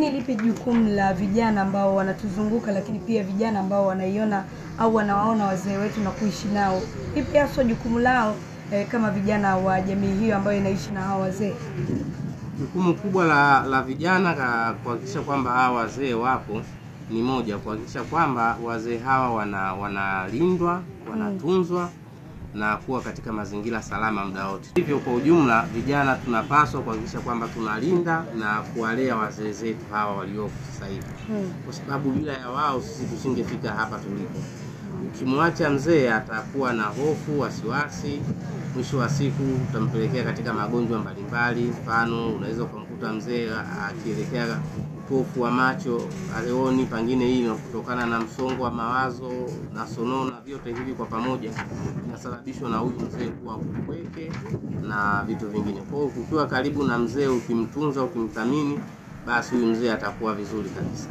Lakini lipi jukumu la vijana ambao wanatuzunguka, lakini pia vijana ambao wanaiona au wanawaona wazee wetu na kuishi nao? Lipi hasa jukumu lao kama vijana wa jamii hiyo ambayo inaishi na hao wazee? Jukumu kubwa la vijana kuhakikisha kwamba hawa wazee wapo ni moja, kuhakikisha kwamba wazee hawa wanalindwa, wanatunzwa na kuwa katika mazingira salama muda wote. Hivyo kwa ujumla vijana tunapaswa kuhakikisha kwamba tunalinda na kuwalea wazee zetu hawa waliopo sasa hivi. Kwa sababu bila ya wao sisi tusingefika hapa tulipo. Ukimwacha mzee atakuwa na hofu, wasiwasi, mwisho wa siku utampelekea katika magonjwa mbalimbali. Mfano, unaweza kumkuta mzee akielekea upofu wa macho, haoni, pengine hii kutokana na msongo wa mawazo na sonona. Vyote hivi kwa pamoja vinasababishwa na huyu mzee kuwa upweke na vitu vingine. Kwa hiyo ukiwa karibu na mzee, ukimtunza, ukimthamini, basi huyu mzee atakuwa vizuri kabisa.